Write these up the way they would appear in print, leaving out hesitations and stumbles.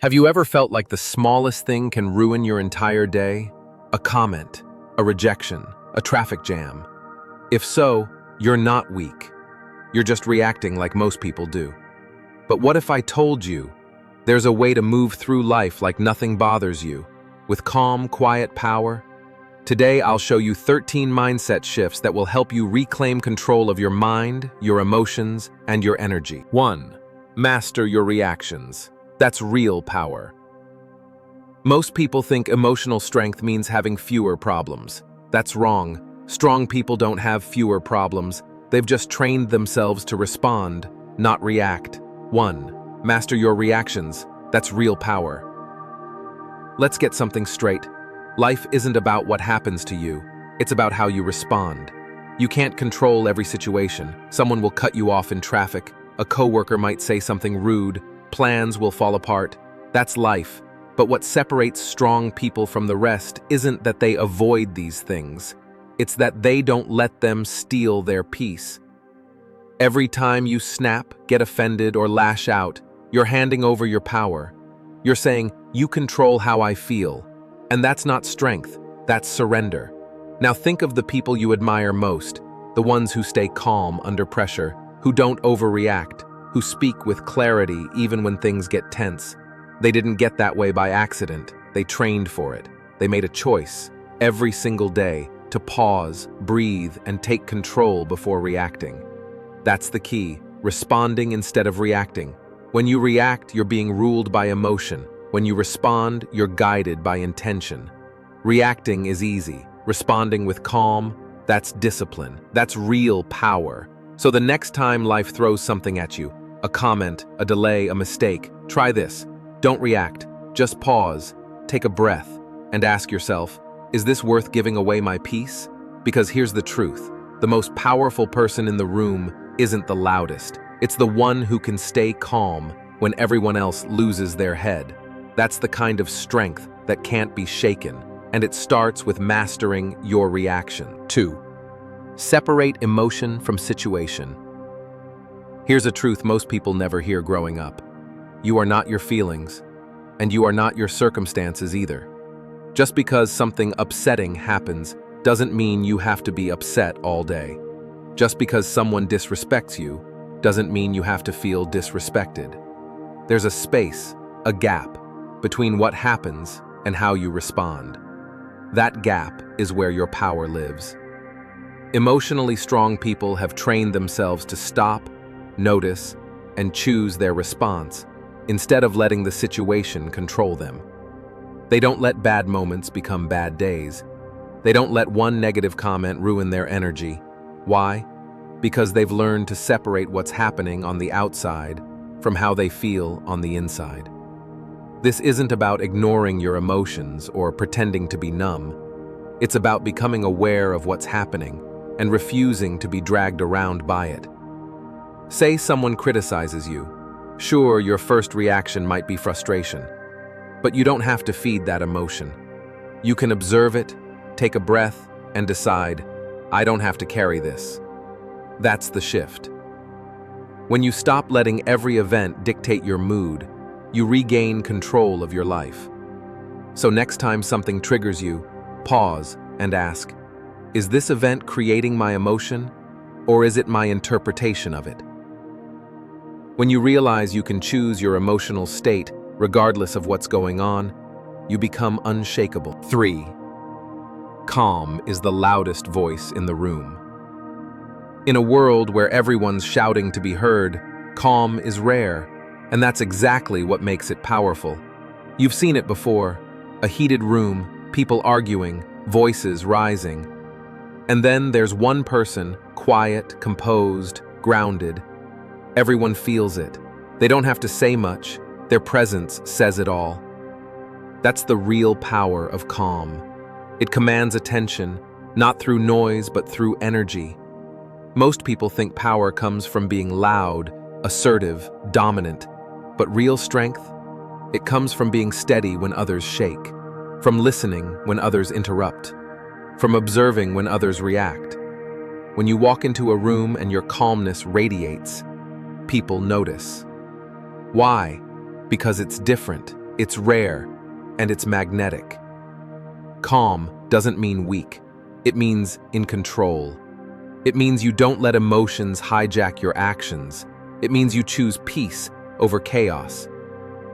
Have you ever felt like the smallest thing can ruin your entire day? A comment, a rejection, a traffic jam. If so, you're not weak. You're just reacting like most people do. But what if I told you there's a way to move through life like nothing bothers you, with calm, quiet power? Today, I'll show you 13 mindset shifts that will help you reclaim control of your mind, your emotions, and your energy. 1. Master your reactions. That's real power. Most people think emotional strength means having fewer problems. That's wrong. Strong people don't have fewer problems. They've just trained themselves to respond, not react. 1. Master your reactions. That's real power. Let's get something straight. Life isn't about what happens to you. It's about how you respond. You can't control every situation. Someone will cut you off in traffic. A coworker might say something rude. Plans will fall apart. That's life. But what separates strong people from the rest isn't that they avoid these things. It's that they don't let them steal their peace. Every time you snap, get offended, or lash out, you're handing over your power. You're saying, "You control how I feel." And that's not strength, that's surrender. Now think of the people you admire most, the ones who stay calm under pressure, who don't overreact, who speak with clarity even when things get tense. They didn't get that way by accident. They trained for it. They made a choice every single day to pause, breathe, and take control before reacting. That's the key, responding instead of reacting. When you react, you're being ruled by emotion. When you respond, you're guided by intention. Reacting is easy. Responding with calm, that's discipline. That's real power. So the next time life throws something at you, a comment, a delay, a mistake, try this. Don't react. Just pause, take a breath, and ask yourself, is this worth giving away my peace? Because here's the truth. The most powerful person in the room isn't the loudest. It's the one who can stay calm when everyone else loses their head. That's the kind of strength that can't be shaken, and it starts with mastering your reaction. 2. Separate emotion from situation. Here's a truth most people never hear growing up. You are not your feelings, and you are not your circumstances either. Just because something upsetting happens doesn't mean you have to be upset all day. Just because someone disrespects you doesn't mean you have to feel disrespected. There's a space, a gap, between what happens and how you respond. That gap is where your power lives. Emotionally strong people have trained themselves to stop, notice, and choose their response, instead of letting the situation control them. They don't let bad moments become bad days. They don't let one negative comment ruin their energy. Why? Because they've learned to separate what's happening on the outside from how they feel on the inside. This isn't about ignoring your emotions or pretending to be numb. It's about becoming aware of what's happening and refusing to be dragged around by it. Say someone criticizes you. Sure, your first reaction might be frustration, but you don't have to feed that emotion. You can observe it, take a breath, and decide, I don't have to carry this. That's the shift. When you stop letting every event dictate your mood, you regain control of your life. So next time something triggers you, pause and ask, is this event creating my emotion, or is it my interpretation of it? When you realize you can choose your emotional state regardless of what's going on, you become unshakable. 3. Calm is the loudest voice in the room. In a world where everyone's shouting to be heard, calm is rare. And that's exactly what makes it powerful. You've seen it before, a heated room, people arguing, voices rising. And then there's one person, quiet, composed, grounded. Everyone feels it. They don't have to say much. Their presence says it all. That's the real power of calm. It commands attention, not through noise, but through energy. Most people think power comes from being loud, assertive, dominant. But real strength, it comes from being steady when others shake, from listening when others interrupt, from observing when others react. When you walk into a room and your calmness radiates, people notice. Why? Because it's different. It's rare, and it's magnetic. Calm doesn't mean weak. It means in control. It means you don't let emotions hijack your actions. It means you choose peace over chaos.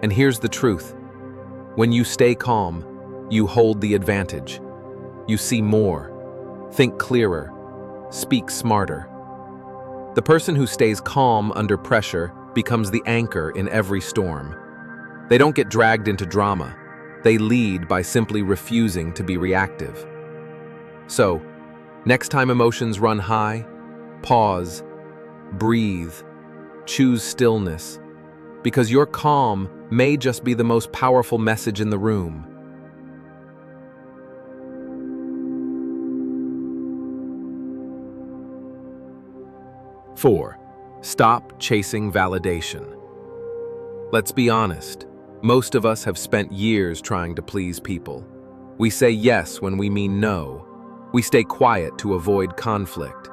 And here's the truth. When you stay calm, you hold the advantage. You see more, think clearer, speak smarter. The person who stays calm under pressure becomes the anchor in every storm. They don't get dragged into drama. They lead by simply refusing to be reactive. So, next time emotions run high, pause, breathe, choose stillness, because your calm may just be the most powerful message in the room. Four, stop chasing validation. Let's be honest, most of us have spent years trying to please people. We say yes when we mean no. We stay quiet to avoid conflict.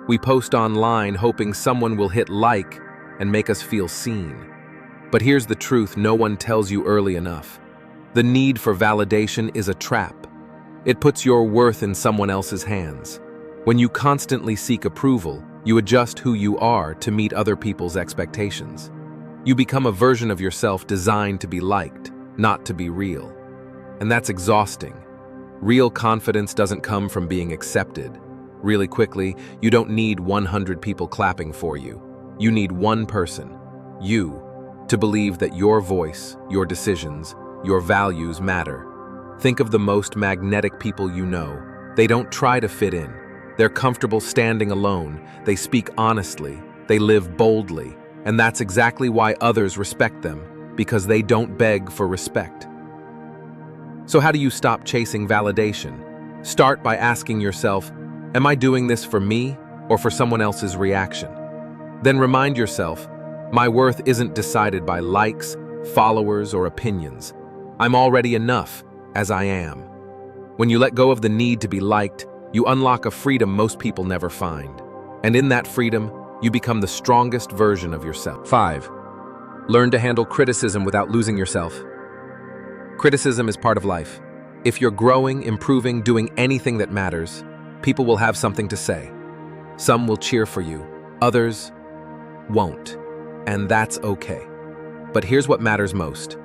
We post online hoping someone will hit like and make us feel seen. But here's the truth no one tells you early enough. The need for validation is a trap. It puts your worth in someone else's hands. When you constantly seek approval, you adjust who you are to meet other people's expectations. You become a version of yourself designed to be liked, not to be real. And that's exhausting. Real confidence doesn't come from being accepted. Really quickly, you don't need 100 people clapping for you. You need one person, you, to believe that your voice, your decisions, your values matter. Think of the most magnetic people you know. They don't try to fit in. They're comfortable standing alone. They speak honestly. They live boldly. And that's exactly why others respect them, because they don't beg for respect. So how do you stop chasing validation? Start by asking yourself, am I doing this for me or for someone else's reaction? Then remind yourself, my worth isn't decided by likes, followers, or opinions. I'm already enough as I am. When you let go of the need to be liked, you unlock a freedom most people never find. And in that freedom, you become the strongest version of yourself. 5. Learn to handle criticism without losing yourself. Criticism is part of life. If you're growing, improving, doing anything that matters, people will have something to say. Some will cheer for you, others won't. And that's okay. But here's what matters most: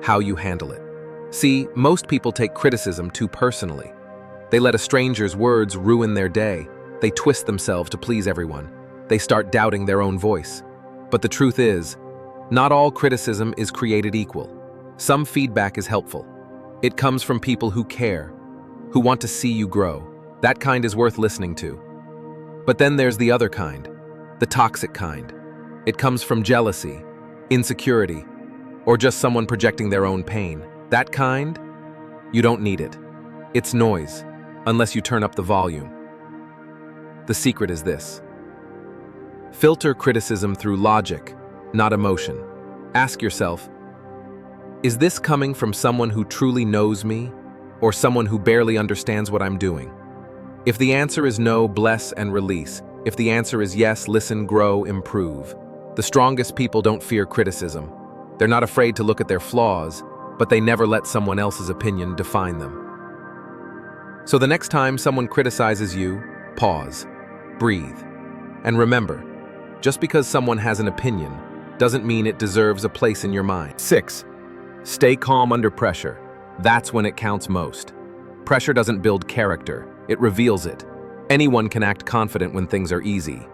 how you handle it. See, most people take criticism too personally. They let a stranger's words ruin their day. They twist themselves to please everyone. They start doubting their own voice. But the truth is, not all criticism is created equal. Some feedback is helpful. It comes from people who care, who want to see you grow. That kind is worth listening to. But then there's the other kind, the toxic kind. It comes from jealousy, insecurity, or just someone projecting their own pain. That kind, you don't need it. It's noise, unless you turn up the volume. The secret is this: filter criticism through logic, not emotion. Ask yourself, is this coming from someone who truly knows me, or someone who barely understands what I'm doing? If the answer is no, bless and release. If the answer is yes, listen, grow, improve. The strongest people don't fear criticism. They're not afraid to look at their flaws, but they never let someone else's opinion define them. So the next time someone criticizes you, pause, breathe, and remember, just because someone has an opinion doesn't mean it deserves a place in your mind. 6. Stay calm under pressure. That's when it counts most. Pressure doesn't build character, it reveals it. Anyone can act confident when things are easy.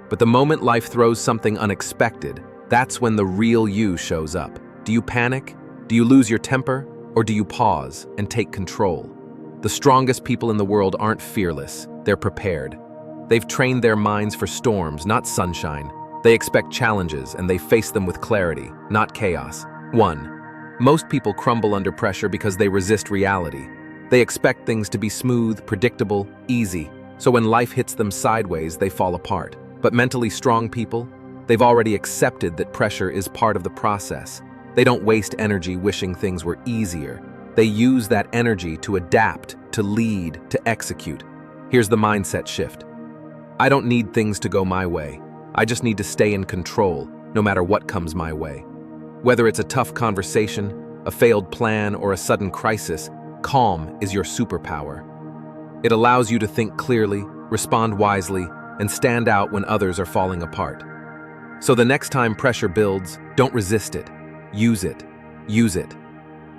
But the moment life throws something unexpected, that's when the real you shows up. Do you panic? Do you lose your temper? Or do you pause and take control? The strongest people in the world aren't fearless, they're prepared. They've trained their minds for storms, not sunshine. They expect challenges and they face them with clarity, not chaos. 1. Most people crumble under pressure because they resist reality. They expect things to be smooth, predictable, easy, so when life hits them sideways, they fall apart. But mentally strong people, they've already accepted that pressure is part of the process. They don't waste energy wishing things were easier. They use that energy to adapt, to lead, to execute. Here's the mindset shift. I don't need things to go my way. I just need to stay in control, no matter what comes my way. Whether it's a tough conversation, a failed plan, or a sudden crisis, calm is your superpower. It allows you to think clearly, respond wisely, and stand out when others are falling apart. So the next time pressure builds, don't resist it. Use it. Use it.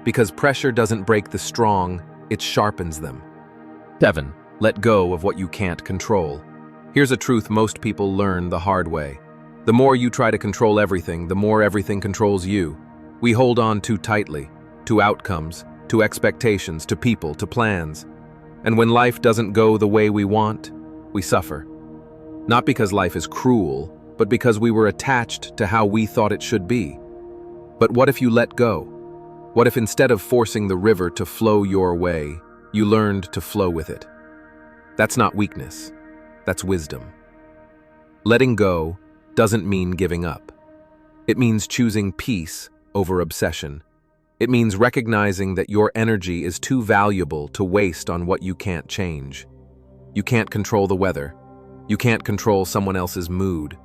Because pressure doesn't break the strong, it sharpens them. 7. Let go of what you can't control. Here's a truth most people learn the hard way. The more you try to control everything, the more everything controls you. We hold on too tightly, to outcomes, to expectations, to people, to plans. And when life doesn't go the way we want, we suffer. Not because life is cruel, but because we were attached to how we thought it should be. But what if you let go? What if instead of forcing the river to flow your way, you learned to flow with it? That's not weakness. That's wisdom. Letting go doesn't mean giving up. It means choosing peace over obsession. It means recognizing that your energy is too valuable to waste on what you can't change. You can't control the weather. You can't control someone else's mood.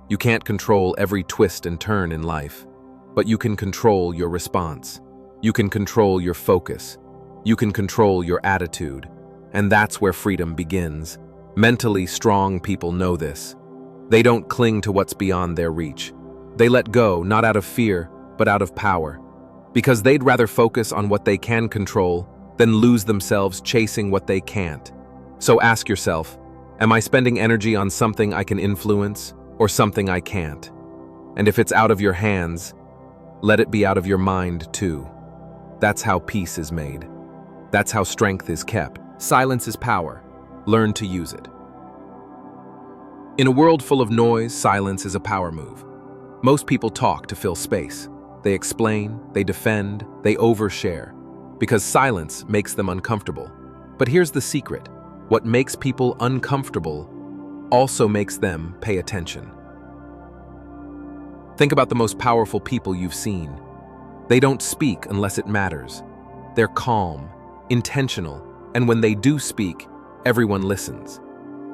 You can't control every twist and turn in life. But you can control your response. You can control your focus. You can control your attitude. And that's where freedom begins. Mentally strong people know this. They don't cling to what's beyond their reach. They let go, not out of fear, but out of power. Because they'd rather focus on what they can control than lose themselves chasing what they can't. So ask yourself, am I spending energy on something I can influence or something I can't? And if it's out of your hands, let it be out of your mind too. That's how peace is made. That's how strength is kept. Silence is power. Learn to use it. In a world full of noise, silence is a power move. Most people talk to fill space. They explain, they defend, they overshare, because silence makes them uncomfortable. But here's the secret. What makes people uncomfortable also makes them pay attention. Think about the most powerful people you've seen. They don't speak unless it matters. They're calm, intentional, and when they do speak, everyone listens.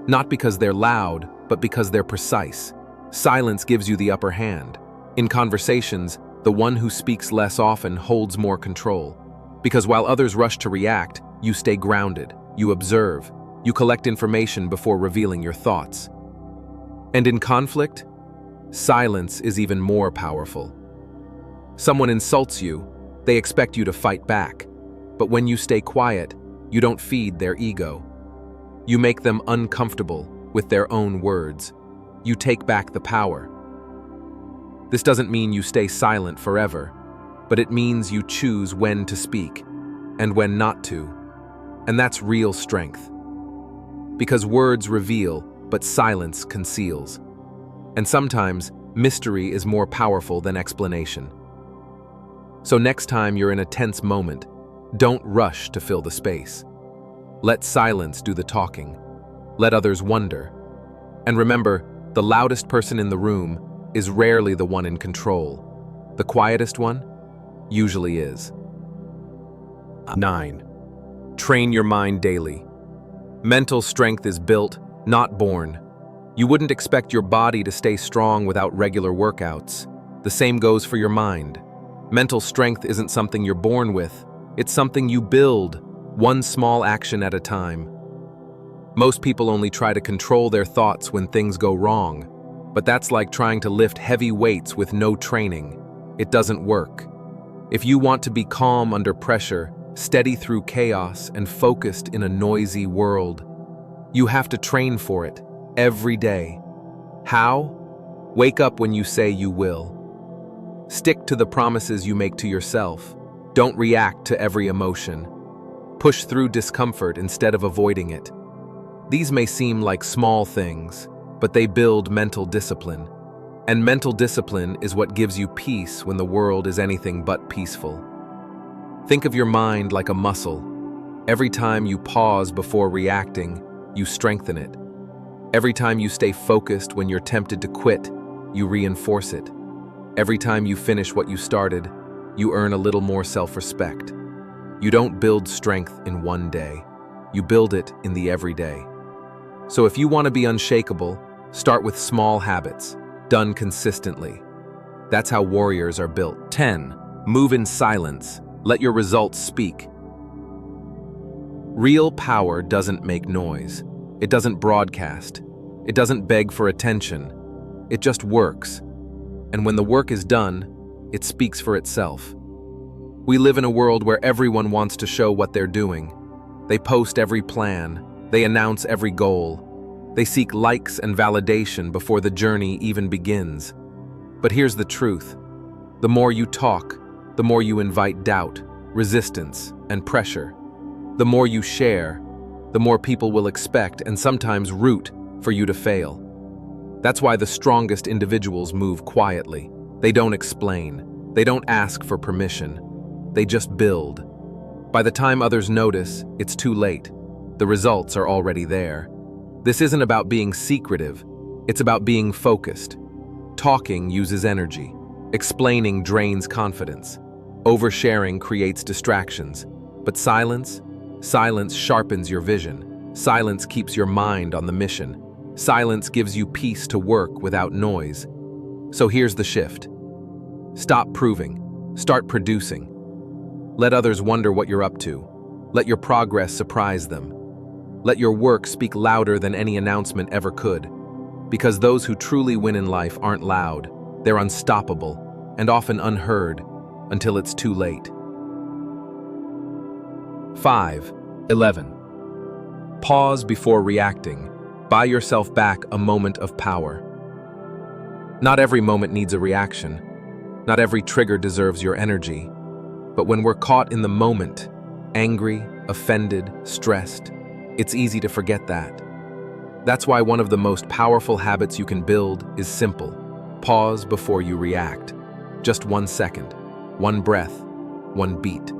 Not because they're loud, but because they're precise. Silence gives you the upper hand. In conversations, the one who speaks less often holds more control. Because while others rush to react, you stay grounded, you observe, you collect information before revealing your thoughts. And in conflict, silence is even more powerful. Someone insults you, they expect you to fight back. But when you stay quiet, you don't feed their ego. You make them uncomfortable with their own words. You take back the power. This doesn't mean you stay silent forever, but it means you choose when to speak and when not to. And that's real strength. Because words reveal, but silence conceals. And sometimes, mystery is more powerful than explanation. So next time you're in a tense moment, don't rush to fill the space. Let silence do the talking. Let others wonder. And remember, the loudest person in the room is rarely the one in control. The quietest one usually is. 9. Train your mind daily. Mental strength is built, not born. You wouldn't expect your body to stay strong without regular workouts. The same goes for your mind. Mental strength isn't something you're born with. It's something you build, one small action at a time. Most people only try to control their thoughts when things go wrong, but that's like trying to lift heavy weights with no training. It doesn't work. If you want to be calm under pressure, steady through chaos, and focused in a noisy world, you have to train for it every day. How? Wake up when you say you will. Stick to the promises you make to yourself. Don't react to every emotion. Push through discomfort instead of avoiding it. These may seem like small things, but they build mental discipline. And mental discipline is what gives you peace when the world is anything but peaceful. Think of your mind like a muscle. Every time you pause before reacting, you strengthen it. Every time you stay focused when you're tempted to quit, you reinforce it. Every time you finish what you started, you earn a little more self-respect. You don't build strength in one day. You build it in the everyday. So if you want to be unshakable, start with small habits, done consistently. That's how warriors are built. 10. Move in silence. Let your results speak. Real power doesn't make noise. It doesn't broadcast. It doesn't beg for attention. It just works. And when the work is done, it speaks for itself. We live in a world where everyone wants to show what they're doing. They post every plan. They announce every goal. They seek likes and validation before the journey even begins. But here's the truth. The more you talk, the more you invite doubt, resistance, and pressure. The more you share, the more people will expect and sometimes root for you to fail. That's why the strongest individuals move quietly. They don't explain. They don't ask for permission. They just build. By the time others notice, it's too late. The results are already there. This isn't about being secretive. It's about being focused. Talking uses energy. Explaining drains confidence. Oversharing creates distractions. But silence sharpens your vision. Silence keeps your mind on the mission. Silence gives you peace to work without noise. So here's the shift. Stop proving. Start producing. Let others wonder what you're up to. Let your progress surprise them. Let your work speak louder than any announcement ever could. Because those who truly win in life aren't loud. They're unstoppable and often unheard until it's too late. 5.11. Pause before reacting. Buy yourself back a moment of power. Not every moment needs a reaction. Not every trigger deserves your energy. But when we're caught in the moment, angry, offended, stressed, it's easy to forget that. That's why one of the most powerful habits you can build is simple. Pause before you react. Just 1 second, 1 breath, 1 beat.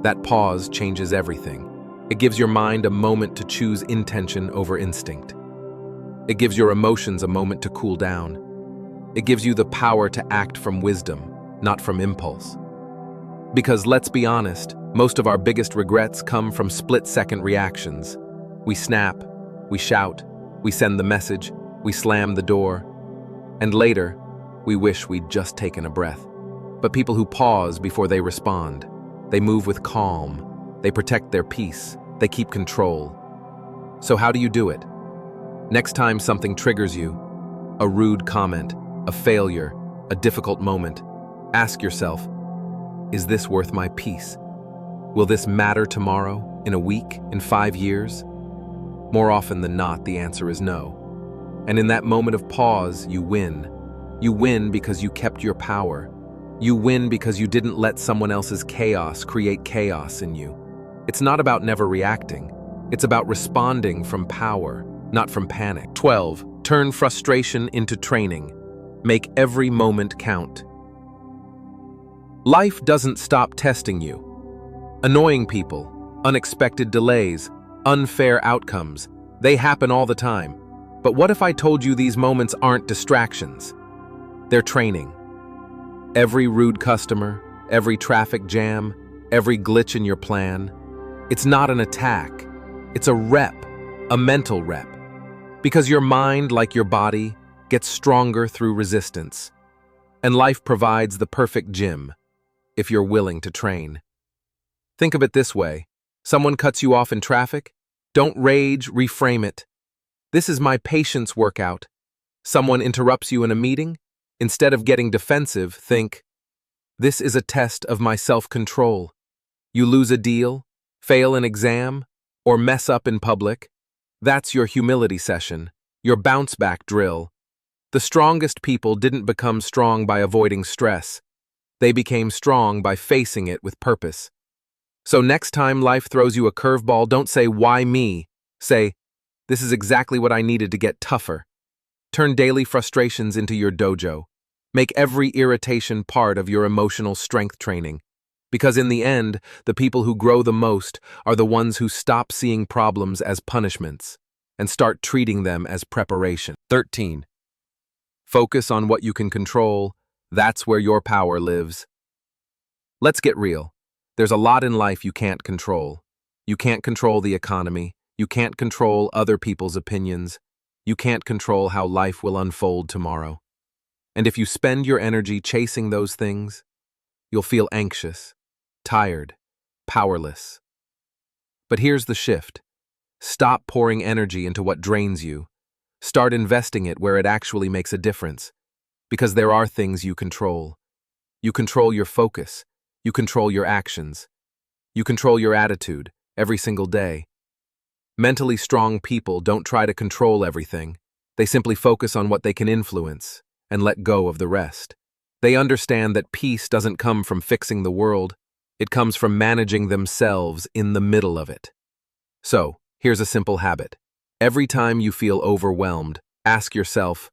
That pause changes everything. It gives your mind a moment to choose intention over instinct. It gives your emotions a moment to cool down. It gives you the power to act from wisdom, not from impulse. Because let's be honest, most of our biggest regrets come from split-second reactions. We snap, we shout, we send the message, we slam the door, and later, we wish we'd just taken a breath. But people who pause before they respond, they move with calm, they protect their peace, they keep control. So how do you do it? Next time something triggers you, a rude comment, a failure, a difficult moment, ask yourself, is this worth my peace? Will this matter tomorrow, in a week, in 5 years? More often than not, the answer is no. And in that moment of pause, you win. You win because you kept your power. You win because you didn't let someone else's chaos create chaos in you. It's not about never reacting. It's about responding from power, not from panic. 12. Turn frustration into training. Make every moment count. Life doesn't stop testing you. Annoying people, unexpected delays, unfair outcomes, they happen all the time. But what if I told you these moments aren't distractions? They're training. Every rude customer, every traffic jam, every glitch in your plan, it's not an attack. It's a rep, a mental rep. Because your mind, like your body, gets stronger through resistance. And life provides the perfect gym, if you're willing to train. Think of it this way. Someone cuts you off in traffic? Don't rage, reframe it. This is my patience workout. Someone interrupts you in a meeting? Instead of getting defensive, think, this is a test of my self-control. You lose a deal, fail an exam, or mess up in public? That's your humility session, your bounce-back drill. The strongest people didn't become strong by avoiding stress. They became strong by facing it with purpose. So next time life throws you a curveball, don't say, why me? Say, this is exactly what I needed to get tougher. Turn daily frustrations into your dojo. Make every irritation part of your emotional strength training. Because in the end, the people who grow the most are the ones who stop seeing problems as punishments and start treating them as preparation. 13. Focus on what you can control. That's where your power lives. Let's get real. There's a lot in life you can't control. You can't control the economy. You can't control other people's opinions. You can't control how life will unfold tomorrow. And if you spend your energy chasing those things, You'll feel anxious, tired, powerless. But here's the shift. Stop pouring energy into what drains you. Start investing it where it actually makes a difference. Because there are things you control. You control your focus. You control your actions. You control your attitude every single day. Mentally strong people don't try to control everything. They simply focus on what they can influence and let go of the rest. They understand that peace doesn't come from fixing the world. It comes from managing themselves in the middle of it. So, here's a simple habit. Every time you feel overwhelmed, ask yourself,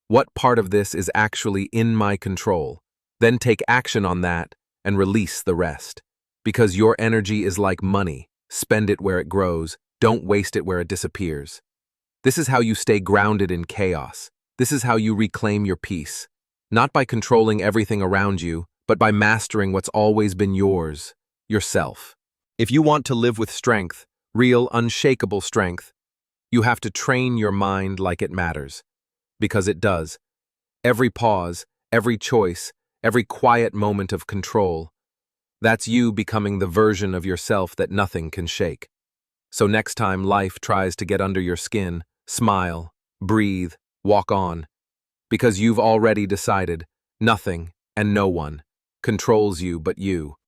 what part of this is actually in my control? Then take action on that and release the rest. Because your energy is like money. Spend it where it grows. Don't waste it where it disappears. This is how you stay grounded in chaos. This is how you reclaim your peace. Not by controlling everything around you, but by mastering what's always been yours, yourself. If you want to live with strength, real, unshakable strength, you have to train your mind like it matters. Because it does. Every pause, every choice, every quiet moment of control, that's you becoming the version of yourself that nothing can shake. So next time life tries to get under your skin, smile, breathe, walk on. Because you've already decided, nothing and no one controls you but you.